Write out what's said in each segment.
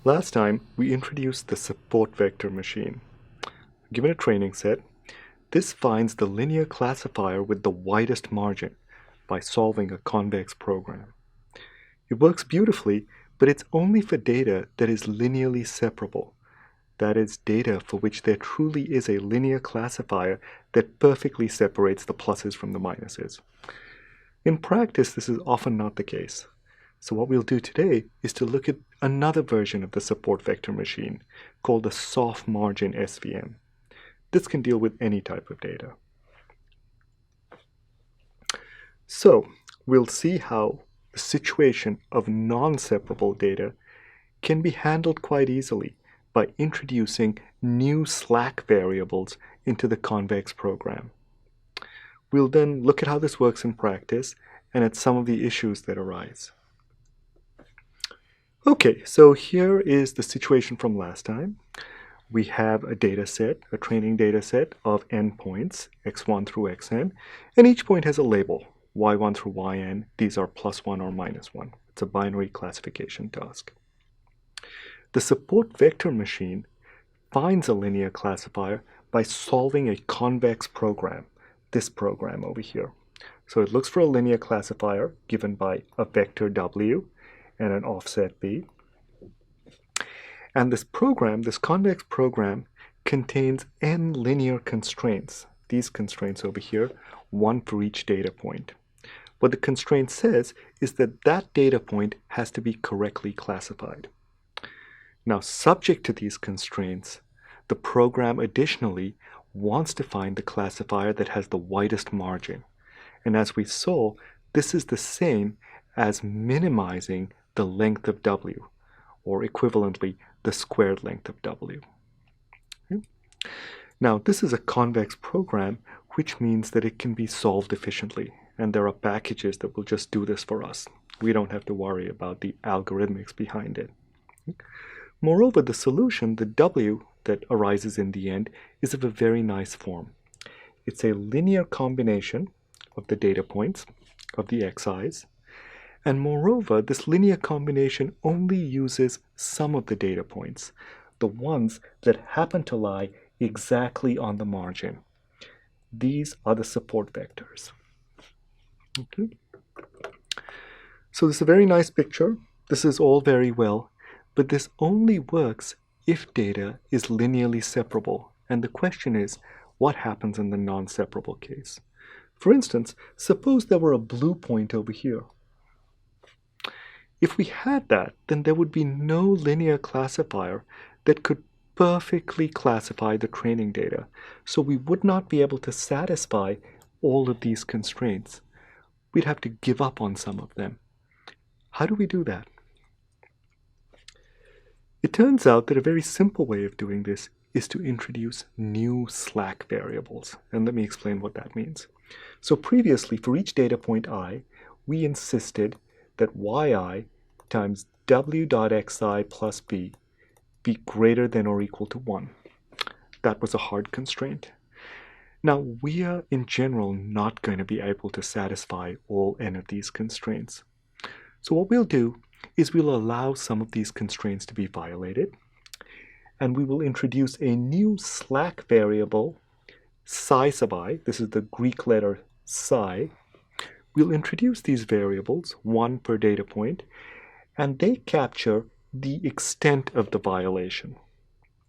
Last time, we introduced the support vector machine. Given a training set, this finds the linear classifier with the widest margin by solving a convex program. It works beautifully, but it's only for data that is linearly separable. That is, data for which there truly is a linear classifier that perfectly separates the pluses from the minuses. In practice, this is often not the case. So what we'll do today is to look at another version of the support vector machine called the soft margin SVM. This can deal with any type of data. So we'll see how the situation of non-separable data can be handled quite easily by introducing new slack variables into the convex program. We'll then look at how this works in practice and at some of the issues that arise. Okay, so here is the situation from last time. We have a data set, a training data set of n points, x1 through xn, and each point has a label, y1 through yn. These are +1 or -1. It's a binary classification task. The support vector machine finds a linear classifier by solving a convex program, this program over here. So it looks for a linear classifier given by a vector w and an offset b. And this program, this convex program, contains n linear constraints. These constraints over here, one for each data point. What the constraint says is that that data point has to be correctly classified. Now, subject to these constraints, the program additionally wants to find the classifier that has the widest margin. And as we saw, this is the same as minimizing the length of w, or equivalently, the squared length of w. Okay. Now, this is a convex program, which means that it can be solved efficiently. And there are packages that will just do this for us. We don't have to worry about the algorithmics behind it. Moreover, the solution, the w that arises in the end, is of a very nice form. It's a linear combination of the data points, of the xi's, and moreover, this linear combination only uses some of the data points, the ones that happen to lie exactly on the margin. These are the support vectors. Okay. So this is a very nice picture. This is all very well, but this only works if data is linearly separable. And the question is, what happens in the non-separable case? For instance, suppose there were a blue point over here. If we had that, then there would be no linear classifier that could perfectly classify the training data. So we would not be able to satisfy all of these constraints. We'd have to give up on some of them. How do we do that? It turns out that a very simple way of doing this is to introduce new slack variables. And let me explain what that means. So previously, for each data point I, we insisted that yi times w.xi plus b be greater than or equal to 1. That was a hard constraint. Now, we are in general not going to be able to satisfy all n of these constraints. So what we'll do is we'll allow some of these constraints to be violated, and we will introduce a new slack variable, psi sub I. This is the Greek letter psi. We'll introduce these variables, one per data point, and they capture the extent of the violation.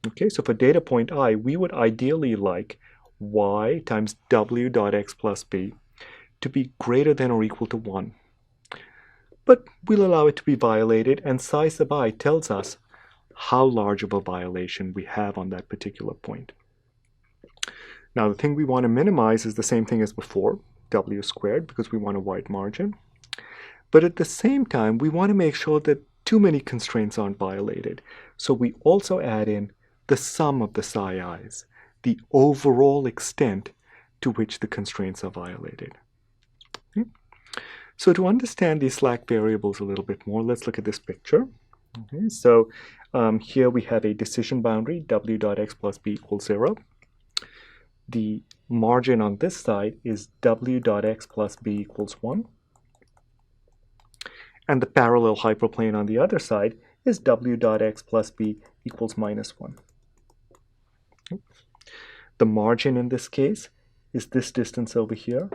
Okay, so for data point I, we would ideally like y times w.x plus b to be greater than or equal to 1. But we'll allow it to be violated, and psi sub I tells us how large of a violation we have on that particular point. Now, the thing we want to minimize is the same thing as before, w squared, because we want a wide margin. But at the same time, we want to make sure that too many constraints aren't violated. So we also add in the sum of the psi i's, the overall extent to which the constraints are violated. Okay. So to understand these slack variables a little bit more, let's look at this picture. Okay, so here we have a decision boundary, w.x plus b equals 0. The margin on this side is w.x plus b equals 1. And the parallel hyperplane on the other side is w dot x plus b equals -1. The margin in this case is this distance over here.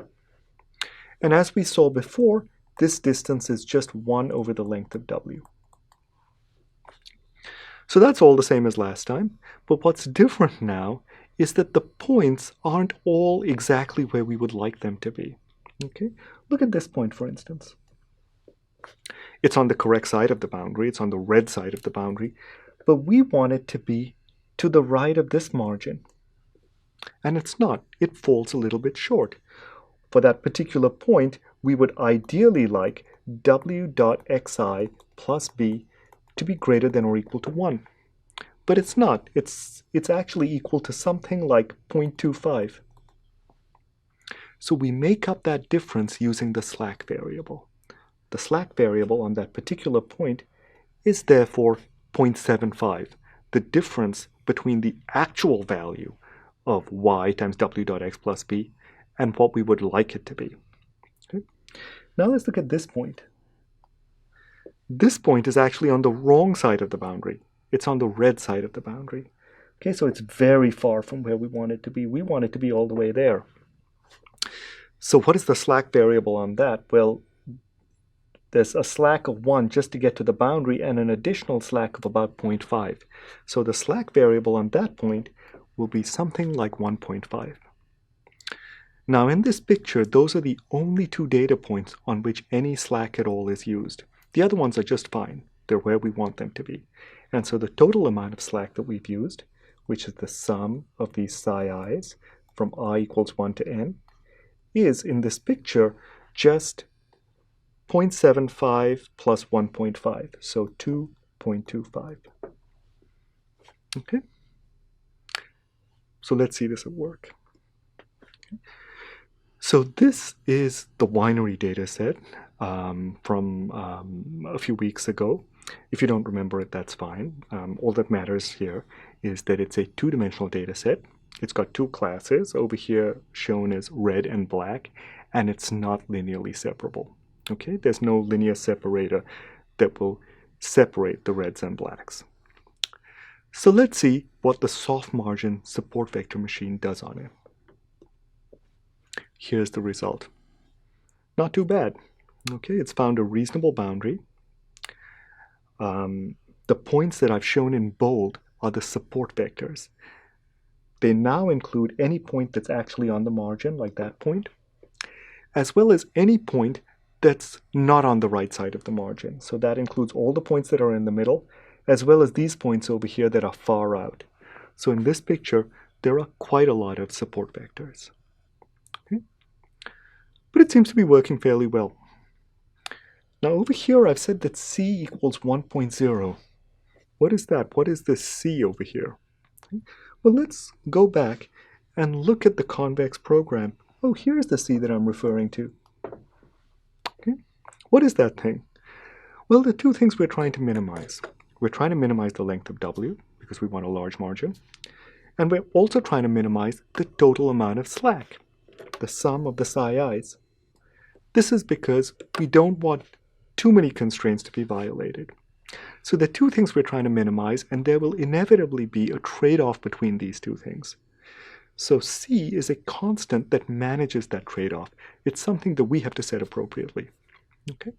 And as we saw before, this distance is just 1 over the length of w. So that's all the same as last time, but what's different now is that the points aren't all exactly where we would like them to be. Okay? Look at this point, for instance. It's on the correct side of the boundary, it's on the red side of the boundary, but we want it to be to the right of this margin. And it's not. It falls a little bit short. For that particular point, we would ideally like w dot xi plus b to be greater than or equal to 1. But it's not. It's actually equal to something like 0.25. So we make up that difference using the slack variable. The slack variable on that particular point is therefore 0.75, the difference between the actual value of y times w dot x plus b and what we would like it to be. Okay? Now let's look at this point. This point is actually on the wrong side of the boundary. It's on the red side of the boundary. Okay, so it's very far from where we want it to be. We want it to be all the way there. So what is the slack variable on that? Well, there's a slack of 1 just to get to the boundary and an additional slack of about 0.5. So the slack variable on that point will be something like 1.5. Now in this picture, those are the only 2 data points on which any slack at all is used. The other ones are just fine. They're where we want them to be. And so the total amount of slack that we've used, which is the sum of these psi i's from I equals 1 to n, is in this picture just 0.75 plus 1.5, so 2.25. Okay? So let's see this at work. Okay. So this is the Winery data set from a few weeks ago. If you don't remember it, that's fine. All that matters here is that it's a 2-dimensional data set. It's got 2 classes, over here shown as red and black, and it's not linearly separable. Okay, there's no linear separator that will separate the reds and blacks. So let's see what the soft margin support vector machine does on it. Here's the result. Not too bad. Okay, it's found a reasonable boundary. The points that I've shown in bold are the support vectors. They now include any point that's actually on the margin, like that point, as well as any point that's not on the right side of the margin. So that includes all the points that are in the middle, as well as these points over here that are far out. So in this picture, there are quite a lot of support vectors. Okay? But it seems to be working fairly well. Now over here, I've said that c equals 1.0. What is that? What is this c over here? Okay. Well, let's go back and look at the convex program. Oh, here's the c that I'm referring to. Okay. What is that thing? Well, the 2 things we're trying to minimize. We're trying to minimize the length of w, because we want a large margin. And we're also trying to minimize the total amount of slack, the sum of the psi i's. This is because we don't want too many constraints to be violated. So the 2 things we're trying to minimize, and there will inevitably be a trade-off between these 2 things. So c is a constant that manages that trade-off. It's something that we have to set appropriately. Okay?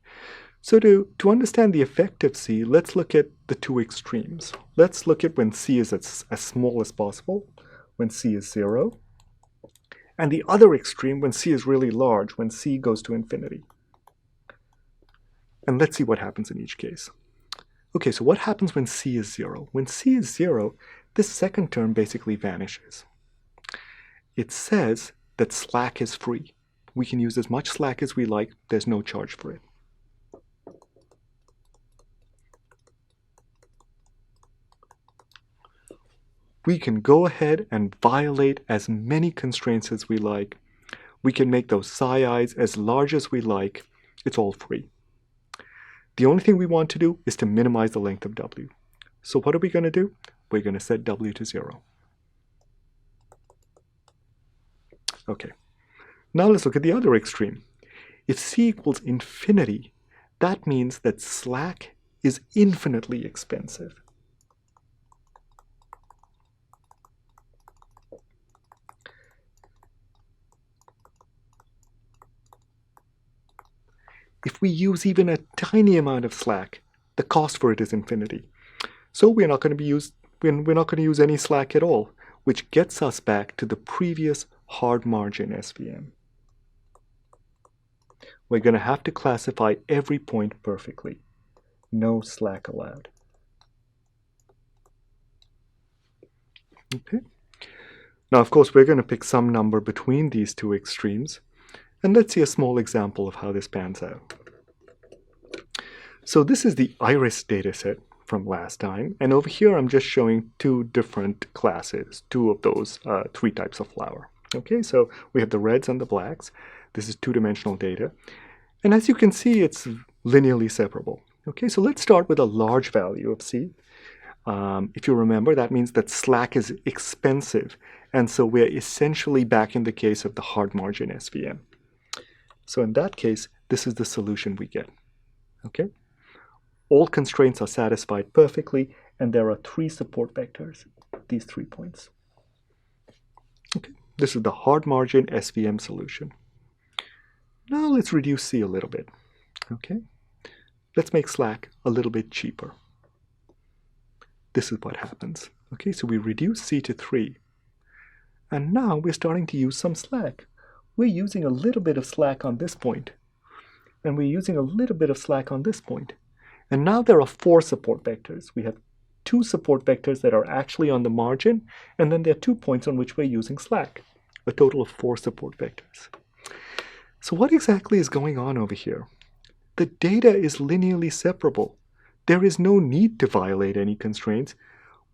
So to understand the effect of c, let's look at the 2 extremes. Let's look at when c is as small as possible, when c is 0, and the other extreme when c is really large, when c goes to infinity. And let's see what happens in each case. Okay, so what happens when c is 0? When c is 0, this second term basically vanishes. It says that slack is free. We can use as much slack as we like. There's no charge for it. We can go ahead and violate as many constraints as we like. We can make those psi i's as large as we like. It's all free. The only thing we want to do is to minimize the length of w. So what are we going to do? We're going to set w to 0. Okay. Now let's look at the other extreme. If c equals infinity, that means that slack is infinitely expensive. If we use even a tiny amount of slack, the cost for it is infinity. So we're not going to use any slack at all, which gets us back to the previous hard margin SVM. We're going to have to classify every point perfectly. No slack allowed. Okay. Now, of course, we're going to pick some number between these two extremes. And let's see a small example of how this pans out. So this is the iris dataset from last time. And over here, I'm just showing two different classes, two of those three types of flower. Okay, so we have the reds and the blacks. This is two-dimensional data. And as you can see, it's linearly separable. Okay, so let's start with a large value of C. If you remember, that means that slack is expensive. And so we're essentially back in the case of the hard margin SVM. So in that case, this is the solution we get. Okay? All constraints are satisfied perfectly, and there are three support vectors, these 3 points. Okay, this is the hard margin SVM solution. Now let's reduce C a little bit. Okay, let's make slack a little bit cheaper. This is what happens. Okay, so we reduce C to 3. And now we're starting to use some slack. We're using a little bit of slack on this point. And we're using a little bit of slack on this point. And now there are 4 support vectors. We have 2 support vectors that are actually on the margin, and then there are 2 points on which we're using slack. A total of 4 support vectors. So what exactly is going on over here? The data is linearly separable. There is no need to violate any constraints.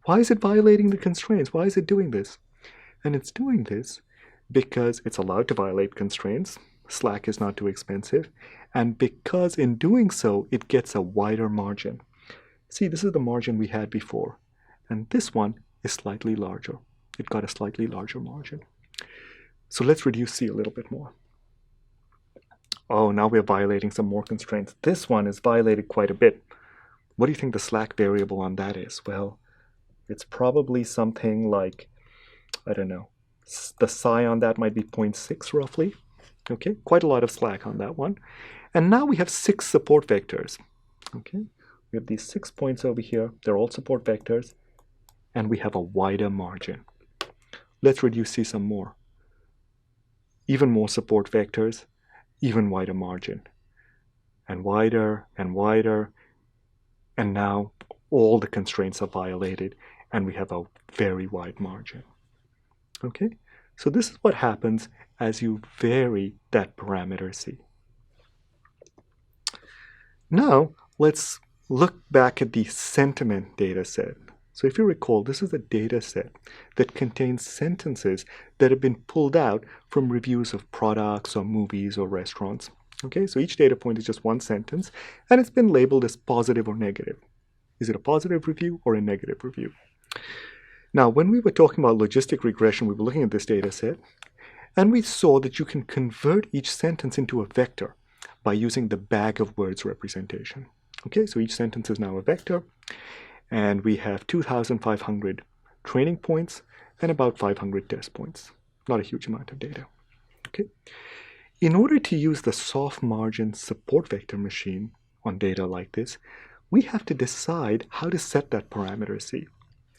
Why is it violating the constraints? Why is it doing this? And it's doing this because it's allowed to violate constraints. Slack is not too expensive. And because in doing so, it gets a wider margin. See, this is the margin we had before. And this one is slightly larger. It got a slightly larger margin. So let's reduce C a little bit more. Oh, now we're violating some more constraints. This one is violated quite a bit. What do you think the slack variable on that is? Well, it's probably something like, I don't know, the psi on that might be 0.6 roughly. Okay, quite a lot of slack on that one. And now we have 6 support vectors. Okay, we have these 6 points over here. They're all support vectors. And we have a wider margin. Let's reduce C some more. Even more support vectors, even wider margin. And wider and wider. And now all the constraints are violated. And we have a very wide margin. Okay, so this is what happens as you vary that parameter C. Now, let's look back at the sentiment data set. So if you recall, this is a data set that contains sentences that have been pulled out from reviews of products or movies or restaurants. Okay, so each data point is just one sentence, and it's been labeled as positive or negative. Is it a positive review or a negative review? Now, when we were talking about logistic regression, we were looking at this data set, and we saw that you can convert each sentence into a vector by using the bag of words representation. Okay, so each sentence is now a vector, and we have 2,500 training points and about 500 test points. Not a huge amount of data. Okay. In order to use the soft margin support vector machine on data like this, we have to decide how to set that parameter C.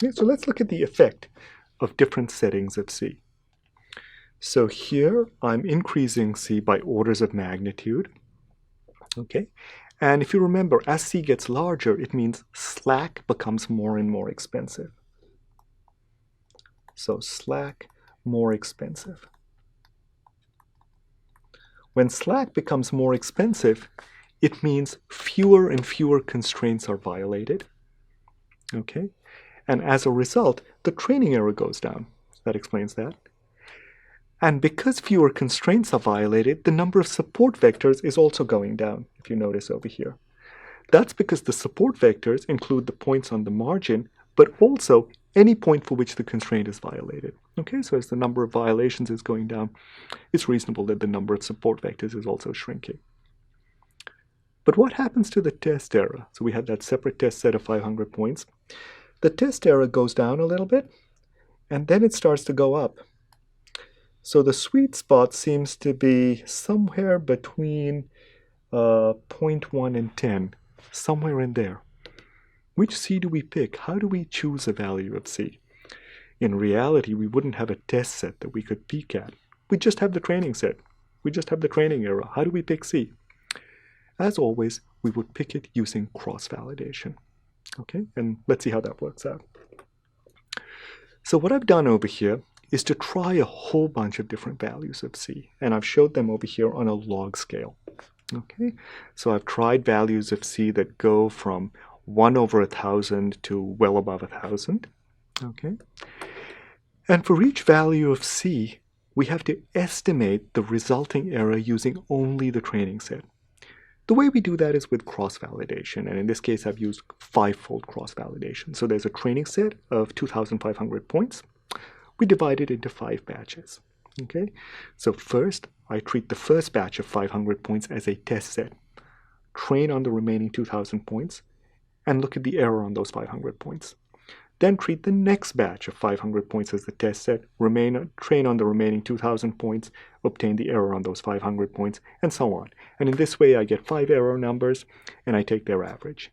Okay, so let's look at the effect of different settings of C. So here I'm increasing C by orders of magnitude. Okay, and if you remember, as C gets larger, it means slack becomes more and more expensive. So slack, more expensive. When slack becomes more expensive, it means fewer and fewer constraints are violated. Okay, and as a result, the training error goes down. That explains that. And because fewer constraints are violated, the number of support vectors is also going down, if you notice over here. That's because the support vectors include the points on the margin, but also any point for which the constraint is violated. Okay, so as the number of violations is going down, it's reasonable that the number of support vectors is also shrinking. But what happens to the test error? So we had that separate test set of 500 points. The test error goes down a little bit, and then it starts to go up. So the sweet spot seems to be somewhere between 0.1 and 10, somewhere in there. Which C do we pick? How do we choose a value of C? In reality, we wouldn't have a test set that we could peek at. We just have the training set. We just have the training error. How do we pick C? As always, we would pick it using cross-validation. Okay, and let's see how that works out. So what I've done over here is to try a whole bunch of different values of C, and I've showed them over here on a log scale. Okay, so I've tried values of C that go from 1 over 1,000 to well above 1,000. Okay, and for each value of C, we have to estimate the resulting error using only the training set. The way we do that is with cross-validation, and in this case I've used 5-fold cross-validation. So there's a training set of 2,500 points. We divide it into 5 batches. Okay, so first I treat the first batch of 500 points as a test set, train on the remaining 2,000 points, and look at the error on those 500 points. Then treat the next batch of 500 points as the test set, train on the remaining 2,000 points, obtain the error on those 500 points, and so on. And in this way, I get 5 error numbers, and I take their average.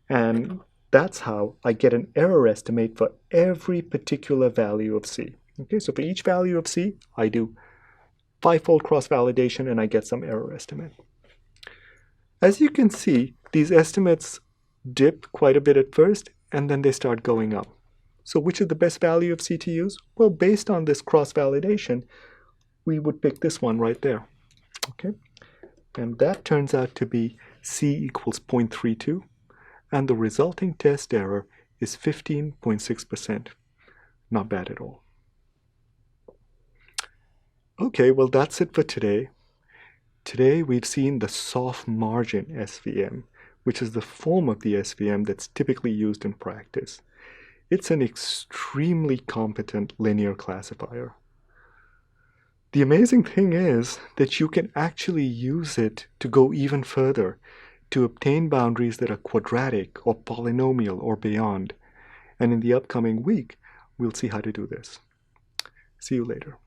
And that's how I get an error estimate for every particular value of C. Okay, so for each value of C, I do 5-fold cross-validation, and I get some error estimate. As you can see, these estimates dip quite a bit at first, and then they start going up. So which is the best value of C to use? Well, based on this cross-validation, we would pick this one right there. Okay, and that turns out to be C equals 0.32, and the resulting test error is 15.6%. Not bad at all. Okay, well that's it for today. Today we've seen the soft margin SVM, which is the form of the SVM that's typically used in practice. It's an extremely competent linear classifier. The amazing thing is that you can actually use it to go even further, to obtain boundaries that are quadratic or polynomial or beyond. And in the upcoming week, we'll see how to do this. See you later.